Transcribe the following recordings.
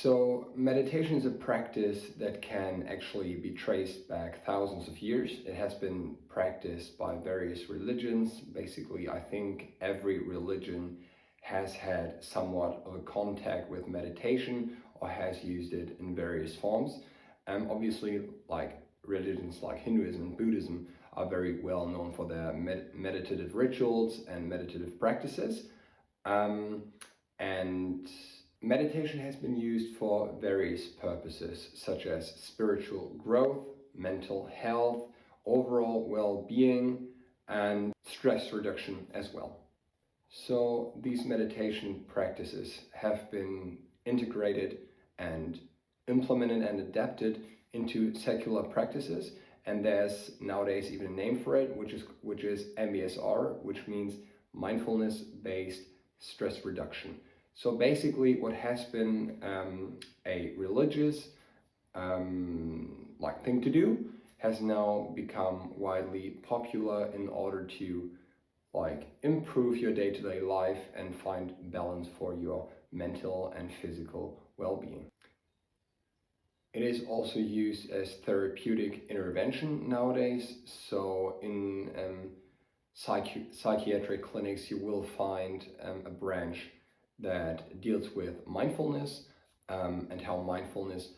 So meditation is a practice that can actually be traced back thousands of years. It has been practiced by various religions. Basically, I think every religion has had somewhat of a contact with meditation or has used it in various forms. Obviously, like religions like Hinduism and Buddhism are very well known for their meditative rituals and meditative practices. And meditation has been used for various purposes, such as spiritual growth, mental health, overall well-being, and stress reduction as well. So these meditation practices have been integrated and implemented and adapted into secular practices, and there's nowadays even a name for it, which is MBSR, which means mindfulness-based stress reduction. So basically what has been a religious thing to do has now become widely popular in order to improve your day-to-day life and find balance for your mental and physical well-being. It is also used as therapeutic intervention nowadays. So in psychiatric clinics you will find a branch that deals with mindfulness and how mindfulness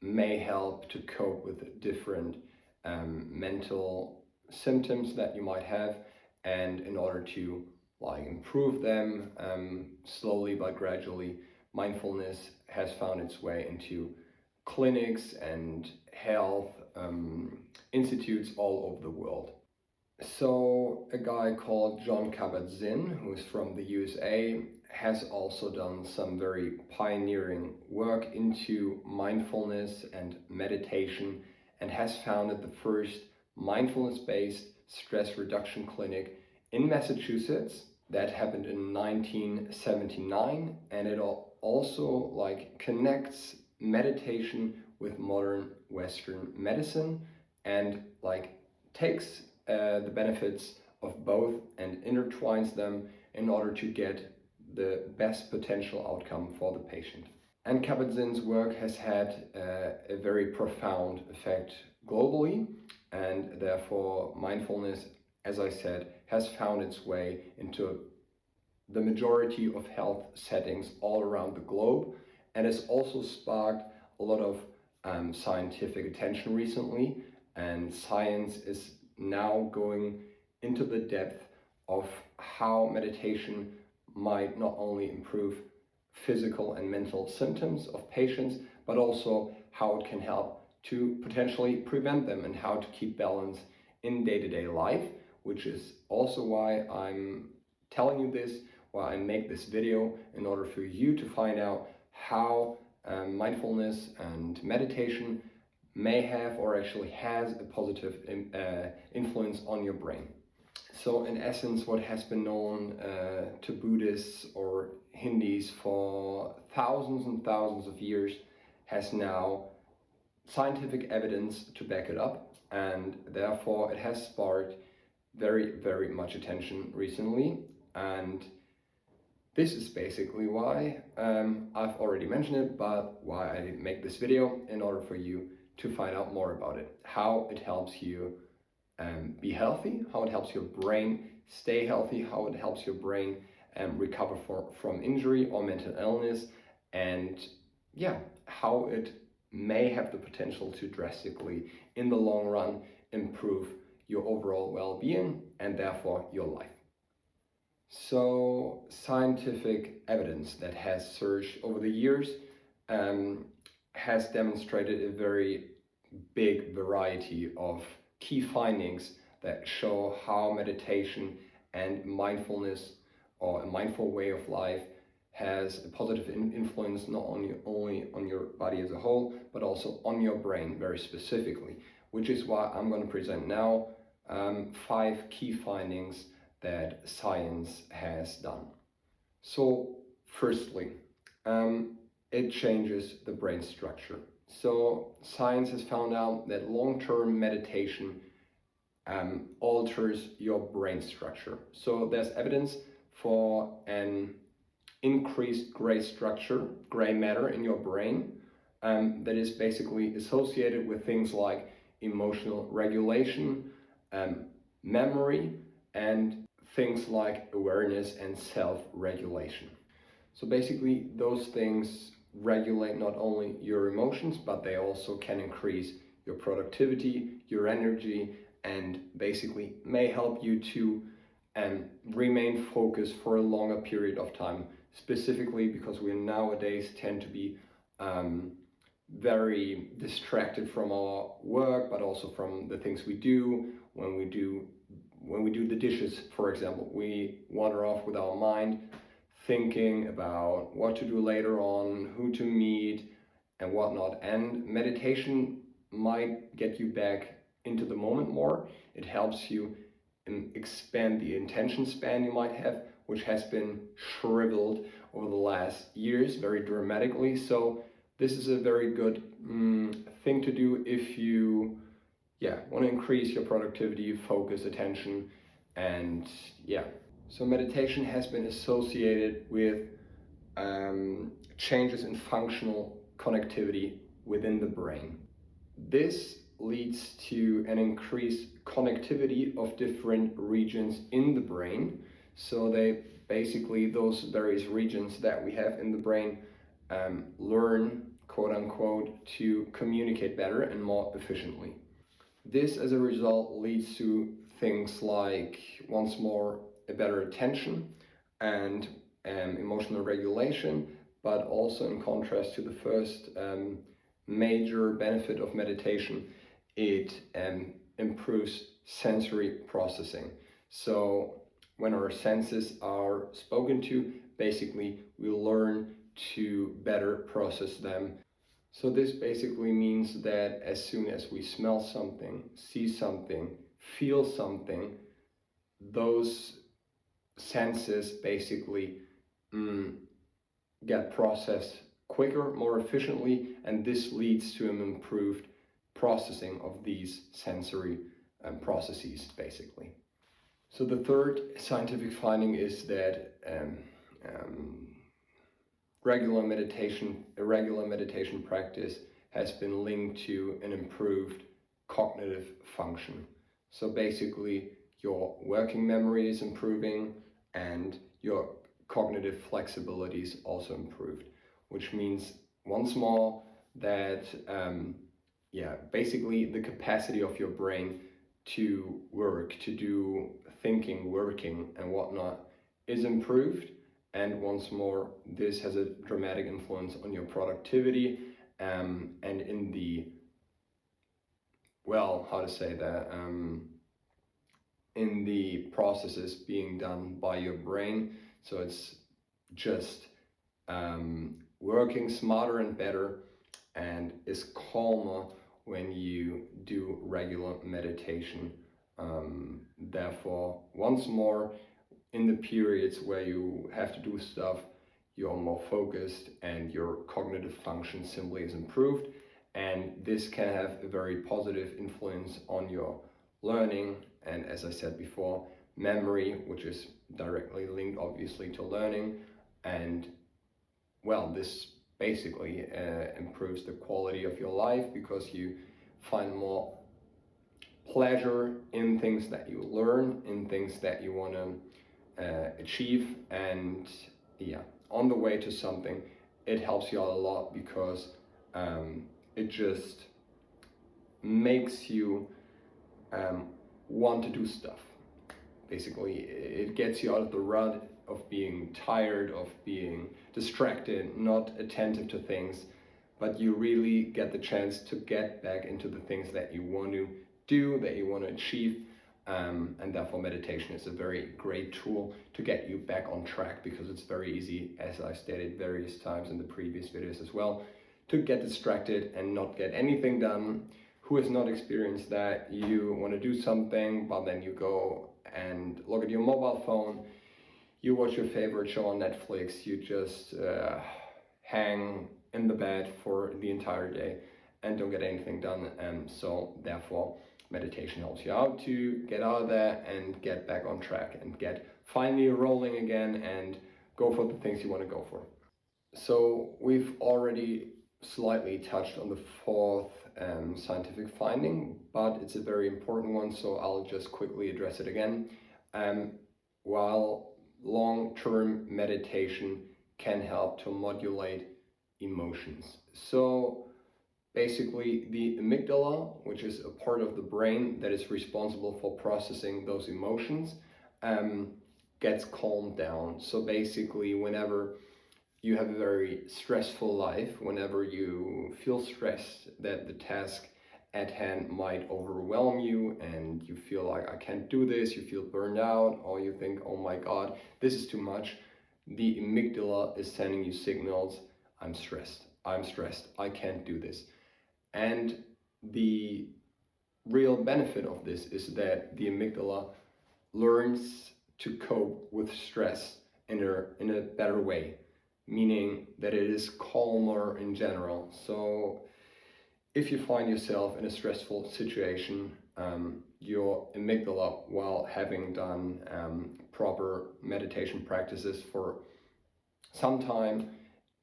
may help to cope with different mental symptoms that you might have, and in order to improve them slowly but gradually, mindfulness has found its way into clinics and health institutes all over the world. So a guy called Jon Kabat-Zinn, who is from the USA, has also done some very pioneering work into mindfulness and meditation and has founded the first mindfulness-based stress reduction clinic in Massachusetts. That happened in 1979, and it also connects meditation with modern Western medicine and takes the benefits of both and intertwines them in order to get the best potential outcome for the patient. And Kabat-Zinn's work has had a very profound effect globally, and therefore mindfulness, as I said, has found its way into the majority of health settings all around the globe, and has also sparked a lot of scientific attention recently, and science is now going into the depth of how meditation might not only improve physical and mental symptoms of patients, but also how it can help to potentially prevent them and how to keep balance in day-to-day life, which is also why I'm telling you this, why I make this video, in order for you to find out how mindfulness and meditation may have or actually has a positive influence on your brain. So in essence, what has been known to Buddhists or Hindus for thousands and thousands of years has now scientific evidence to back it up, and therefore it has sparked very, very much attention recently. And this is basically why I've already mentioned it, but why I make this video, in order for you to find out more about it, how it helps you be healthy, how it helps your brain stay healthy, how it helps your brain recover from injury or mental illness, and how it may have the potential to drastically, in the long run, improve your overall well-being and therefore your life. So scientific evidence that has surged over the years has demonstrated a very big variety of key findings that show how meditation and mindfulness, or a mindful way of life, has a positive influence not only on your body as a whole, but also on your brain very specifically, which is why I'm going to present now 5 key findings that science has done. So firstly, it changes the brain structure. So science has found out that long-term meditation alters your brain structure. So there's evidence for an increased gray matter in your brain, that is basically associated with things like emotional regulation, memory, and things like awareness and self-regulation. So basically those things regulate not only your emotions, but they also can increase your productivity, your energy, and basically may help you to remain focused for a longer period of time, specifically because we nowadays tend to be very distracted from our work, but also from the things we do. When we do the dishes, for example, we wander off with our mind, thinking about what to do later on, who to meet, and whatnot. And meditation might get you back into the moment more. It helps you expand the attention span you might have, which has been shriveled over the last years very dramatically. So this is a very good thing to do if you want to increase your productivity, focus, attention, and So meditation has been associated with changes in functional connectivity within the brain. This leads to an increased connectivity of different regions in the brain. So those various regions that we have in the brain learn, quote unquote, to communicate better and more efficiently. This, as a result, leads to things like, once more, a better attention and emotional regulation, but also in contrast to the first major benefit of meditation, it improves sensory processing. So when our senses are spoken to, basically we learn to better process them. So this basically means that as soon as we smell something, see something, feel something, those senses basically get processed quicker, more efficiently, and this leads to an improved processing of these sensory processes, basically. So the third scientific finding is that a regular meditation practice has been linked to an improved cognitive function. So basically, your working memory is improving and your cognitive flexibility is also improved, which means once more that basically the capacity of your brain to work, to do thinking, working and whatnot is improved. And once more, this has a dramatic influence on your productivity and in the, in the processes being done by your brain. So it's just working smarter and better and is calmer when you do regular meditation. Therefore, once more, in the periods where you have to do stuff, you're more focused and your cognitive function simply is improved. And this can have a very positive influence on your learning. And as I said before, memory, which is directly linked obviously to learning. And this basically improves the quality of your life because you find more pleasure in things that you learn, in things that you want to achieve, and on the way to something, it helps you out a lot because it just makes you want to do stuff. Basically, it gets you out of the rut of being tired, of being distracted, not attentive to things, but you really get the chance to get back into the things that you want to do, that you want to achieve. And therefore meditation is a very great tool to get you back on track, because it's very easy, as I stated various times in the previous videos as well, to get distracted and not get anything done. Who has not experienced that? You want to do something, but then you go and look at your mobile phone, you watch your favorite show on Netflix, you just hang in the bed for the entire day and don't get anything done. And so therefore meditation helps you out to get out of there and get back on track and get finally rolling again and go for the things you want to go for. So we've already slightly touched on the fourth scientific finding, but it's a very important one, so I'll just quickly address it again. While long-term meditation can help to modulate emotions. So basically the amygdala, which is a part of the brain that is responsible for processing those emotions, gets calmed down. So basically whenever you have a very stressful life, whenever you feel stressed that the task at hand might overwhelm you and you feel like I can't do this, you feel burned out, or you think, oh my god, this is too much, the amygdala is sending you signals, I'm stressed, I can't do this. And the real benefit of this is that the amygdala learns to cope with stress in a better way, meaning that it is calmer in general. So if you find yourself in a stressful situation, your amygdala, while having done proper meditation practices for some time,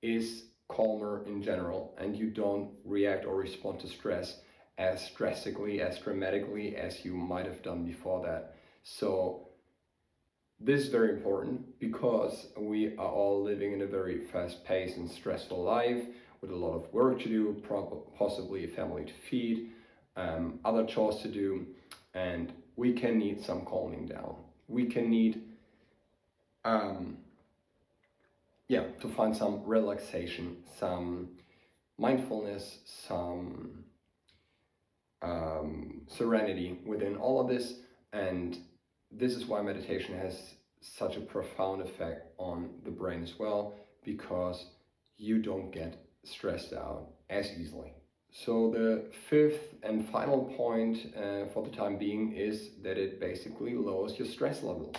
is calmer in general, and you don't react or respond to stress as drastically, as dramatically as you might have done before that. So this is very important because we are all living in a very fast-paced and stressful life with a lot of work to do, possibly a family to feed, other chores to do, and we can need some calming down. We can need to find some relaxation, some mindfulness, some serenity within all of this. And this is why meditation has such a profound effect on the brain as well, because you don't get stressed out as easily. So the fifth and final point for the time being is that it basically lowers your stress levels.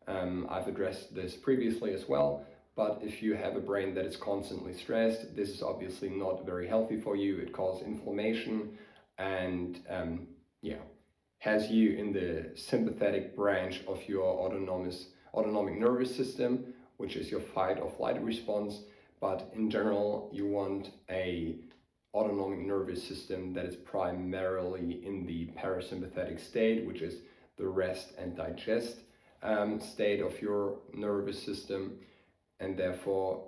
I've addressed this previously as well, but if you have a brain that is constantly stressed, this is obviously not very healthy for you. It causes inflammation and has you in the sympathetic branch of your autonomic nervous system, which is your fight or flight response. But in general, you want a autonomic nervous system that is primarily in the parasympathetic state, which is the rest and digest state of your nervous system. And therefore,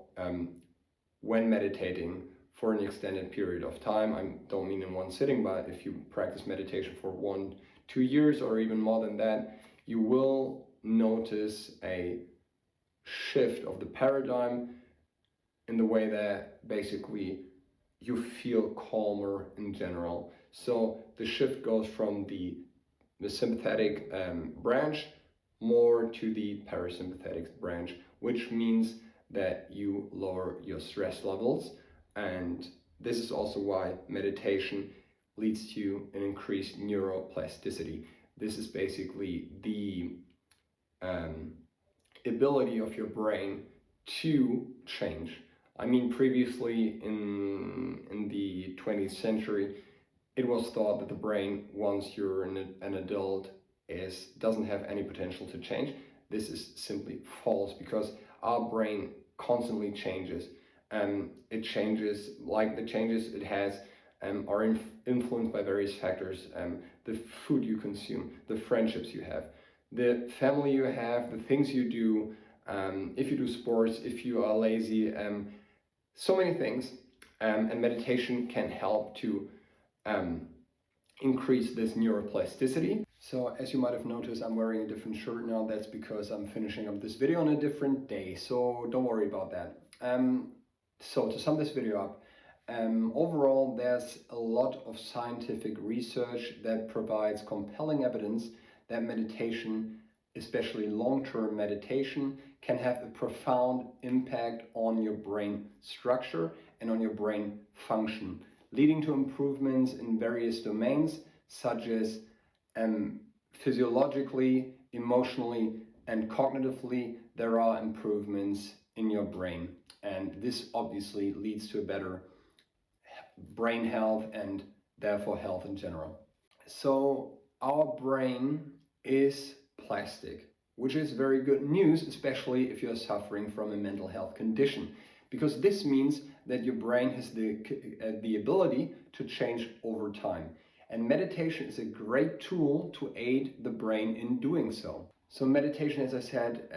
when meditating for an extended period of time, I don't mean in one sitting, but if you practice meditation for 1-2 years or even more than that, you will notice a shift of the paradigm in the way that basically you feel calmer in general. So the shift goes from the sympathetic branch more to the parasympathetic branch, which means that you lower your stress levels. And this is also why meditation leads to an increased neuroplasticity. This is basically the ability of your brain to change. I mean, previously in the 20th century, it was thought that the brain, once you're an adult, doesn't have any potential to change. This is simply false, because our brain constantly changes. It changes, like the changes it has are influenced by various factors. The food you consume, the friendships you have, the family you have, the things you do, if you do sports, if you are lazy, so many things. And meditation can help to increase this neuroplasticity. So as you might have noticed, I'm wearing a different shirt now. That's because I'm finishing up this video on a different day, so don't worry about that. So to sum this video up, overall there's a lot of scientific research that provides compelling evidence that meditation, especially long-term meditation, can have a profound impact on your brain structure and on your brain function, leading to improvements in various domains such as physiologically, emotionally, and cognitively. There are improvements in your brain, and this obviously leads to a better brain health and therefore health in general. So our brain is plastic. which is very good news, especially if you're suffering from a mental health condition, because this means that your brain has the ability to change over time. And meditation is a great tool to aid the brain in doing so. So meditation, as I said,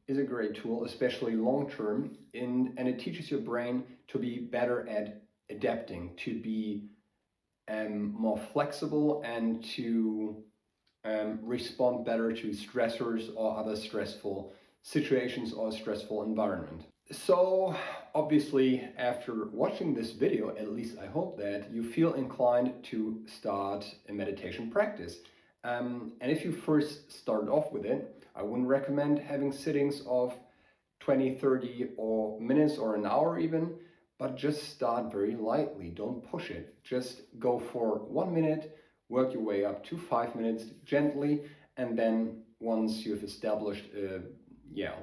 is a great tool, especially long term, and it teaches your brain to be better at adapting, to be more flexible, and to respond better to stressors or other stressful situations or stressful environment. So obviously, after watching this video, at least I hope that you feel inclined to start a meditation practice. And if you first start off with it, I wouldn't recommend having sittings of 20, 30 or minutes or an hour even, but just start very lightly. Don't push it. Just go for 1 minute, work your way up to 5 minutes gently, and then once you've established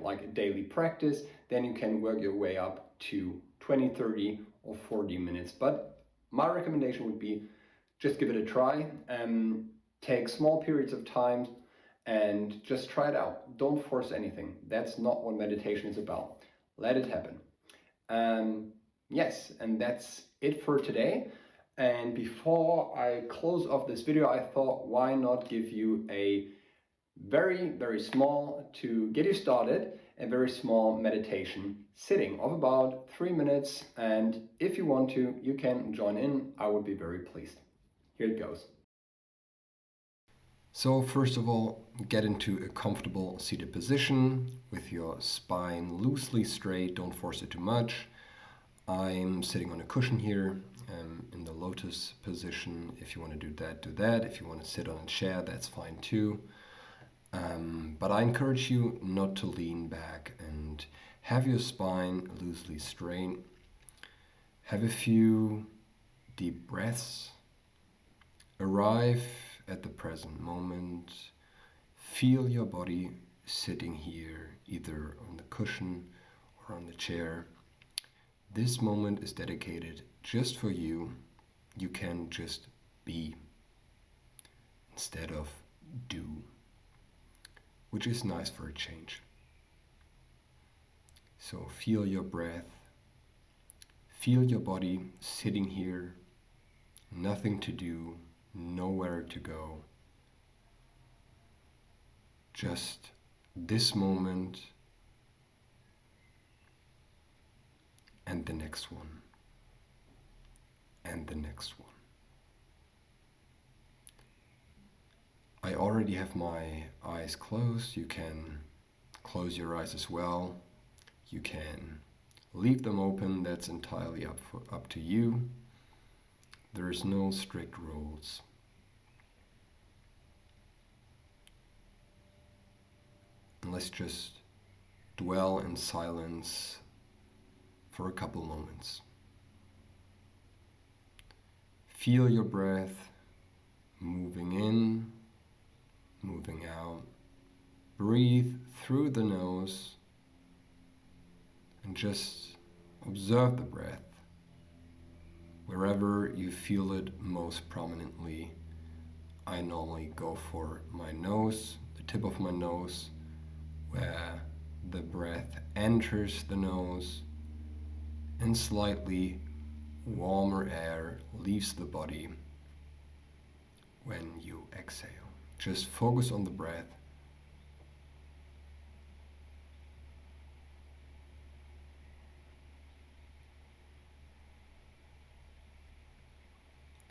like a daily practice, then you can work your way up to 20, 30 or 40 minutes. But my recommendation would be just give it a try. Take small periods of time and just try it out. Don't force anything. That's not what meditation is about. Let it happen. Yes, and that's it for today. And before I close off this video, I thought, why not give you a very, very small, to get you started, a very small meditation sitting of about 3 minutes. And if you want to, you can join in. I would be very pleased. Here it goes. So first of all, get into a comfortable seated position with your spine loosely straight. Don't force it too much. I'm sitting on a cushion here in the lotus position. If you want to do that, do that. If you want to sit on a chair, that's fine too. But I encourage you not to lean back and have your spine loosely straight. Have a few deep breaths. Arrive at the present moment. Feel your body sitting here, either on the cushion or on the chair. This moment is dedicated just for you. You can just be instead of do, which is nice for a change. So feel your breath. Feel your body sitting here. Nothing to do, nowhere to go. Just this moment and the next one and the next one. I already have my eyes closed. You can close your eyes as well. You can leave them open. That's entirely up to you. There is no strict rules. And let's just dwell in silence for a couple moments. Feel your breath moving in, moving out. Breathe through the nose and just observe the breath wherever you feel it most prominently. I normally go for my nose, the tip of my nose, where the breath enters the nose and slightly warmer air leaves the body when you exhale. Just focus on the breath.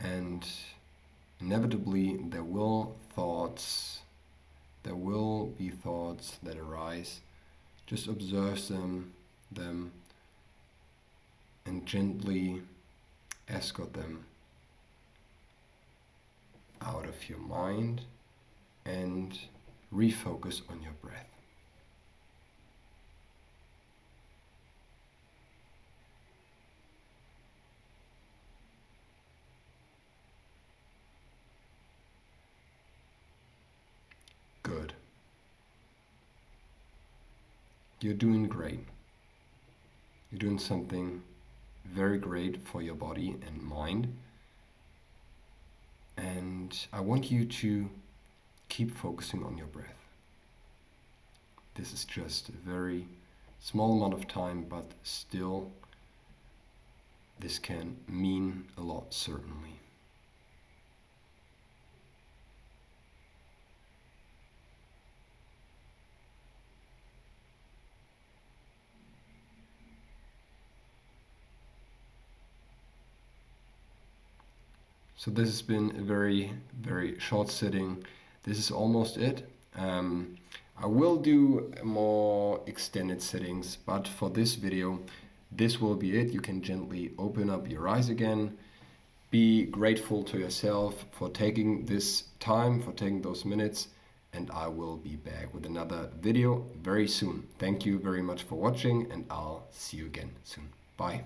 And inevitably there will be thoughts that arise. Just observe them and gently escort them out of your mind and refocus on your breath. Good. You're doing great. You're doing something very great for your body and mind. And I want you to keep focusing on your breath. This is just a very small amount of time, but still this can mean a lot, certainly. So this has been a very, very short sitting. This is almost it. I will do more extended sittings, but for this video, this will be it. You can gently open up your eyes again. Be grateful to yourself for taking this time, for taking those minutes, and I will be back with another video very soon. Thank you very much for watching, and I'll see you again soon. Bye.